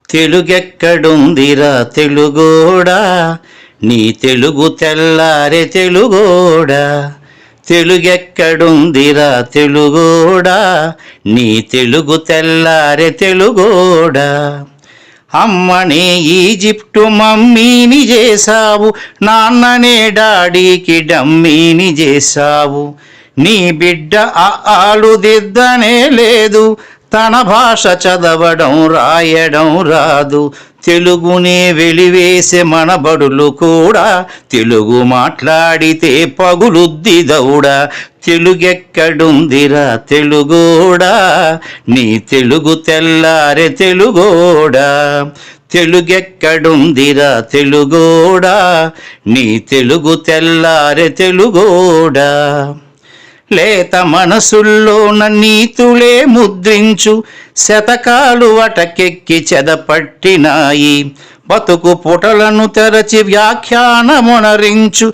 తెలుగెక్కడుందిరా తెలుగోడా, నీ తెలుగు తెల్లారె తెలుగోడా. తెలుగెక్కడుందిరా తెలుగోడా, నీ తెలుగు తెల్లారె తెలుగోడా. అమ్మనే ఈజిప్టు మమ్మీని చేశావు, నాన్ననే డాడీకి డమ్మీని చేశావు. నీ బిడ్డ ఆలు దిద్దనే లేదు, తన భాష చదవడం రాయడం రాదు. తెలుగునే వెలివేసే మన బడులు కూడా తెలుగు మాట్లాడితే పగులుద్ది దౌడా. తెలుగెక్కడుందిరా తెలుగోడా, నీ తెలుగు తెల్లారె తెలుగోడా. తెలుగెక్కడుందిరా తెలుగోడా, నీ తెలుగు తెల్లారె తెలుగోడా. లేత మనసుల్లోన నీతులే ముద్రించు, శతకాలు అటకెక్కి చెదపట్టినాయి. బతుకు పుటలను తెరచి వ్యాఖ్యానమునరించు,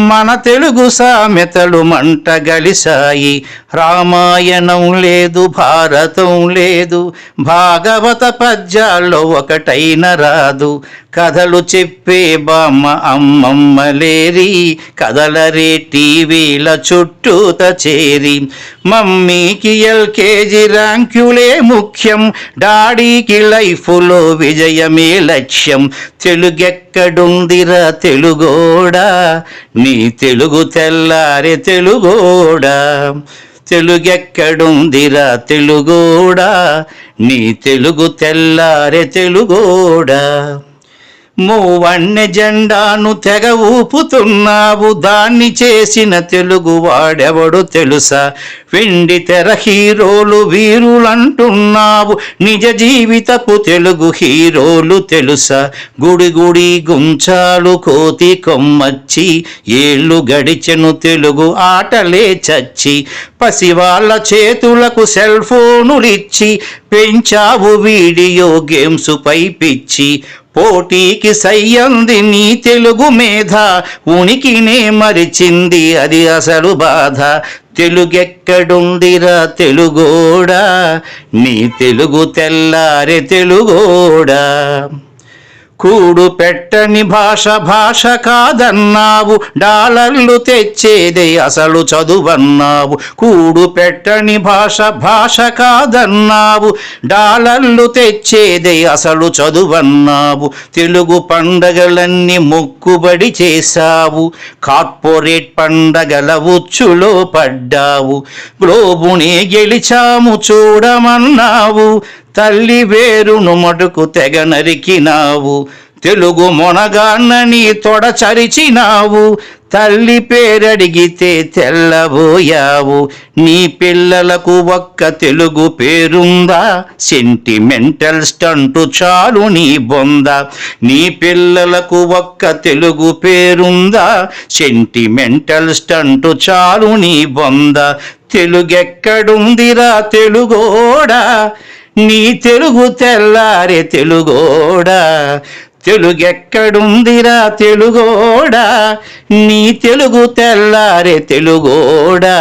మన తెలుగు సామెతలు మంట గలిసాయి. రామాయణం లేదు, భారతం లేదు, భాగవత పద్యాల్లో ఒకటైన రాదు. కథలు చెప్పే బామ్మ అమ్మమ్మ లేరి, కథలరే టీవీల చుట్టూత చేరి. మమ్మీకి ఎల్కేజీ ర్యాంకులే ముఖ్యం, డాడీకి లైఫ్లో విజయమే లక్ష్యం. తెలుగెక్కడుందిరా తెలుగోడా, నీ తెలుగు తెల్లారె తెలుగోడా. తెలుగెక్కడుందిరా తెలుగోడా, నీ తెలుగు తెల్లారె తెలుగోడా. మూవన్నె జెండాను తెగ ఊపుతున్నావు, దాన్ని చేసిన తెలుగు వాడెవడు తెలుసా. వెండి తెర హీరోలు వీరులంటున్నావు, నిజ జీవితపు తెలుగు హీరోలు తెలుసా. గుడి గుడి గుంచాలు కోతి కొమ్మచ్చి, ఏళ్ళు గడిచెను తెలుగు ఆటలే చచ్చి. పసివాళ్ళ చేతులకు సెల్ ఫోనులిచ్చి, పెంచావు వీడియో గేమ్స్ పై పిచ్చి. పోటీకి సయ్యంది నీ తెలుగు మేధ, ఉనికినే మరిచింది అది అసలు బాధ. తెలుగెక్కడుందిరా తెలుగోడా, నీ తెలుగు తెల్లారె తెలుగోడా. కూడు పెట్టని భాష భాష కాదన్నావు, డాలర్లు తెచ్చేదే అసలు చదువన్నావు. కూడు పెట్టని భాష భాష కాదన్నావు, డాలర్లు తెచ్చేదే అసలు చదువన్నావు. తెలుగు పండగలన్నీ మొక్కుబడి చేశావు, కార్పొరేట్ పండగల ఉచ్చులో పడ్డావు. గ్లోబునే గెలిచాము చూడమన్నావు, తల్లి వేరును మటుకు తెగ నరికినావు. తెలుగు మొనగాన్నని తొడ చరిచినావు, తల్లి పేరడిగితే తెల్లబోయావు. నీ పిల్లలకు ఒక్క తెలుగు పేరుందా, సెంటిమెంటల్ స్టంటు చాలు నీ బొంద. నీ పిల్లలకు ఒక్క తెలుగు పేరుందా, సెంటిమెంటల్ స్టంటు చాలు నీ బొంద. తెలుగెక్కడుందిరా తెలుగోడా, నీ తెలుగు తెల్లారె తెలుగోడా. తెలుగెక్కడుందిరా తెలుగోడా, నీ తెలుగు తెల్లారె తెలుగోడా.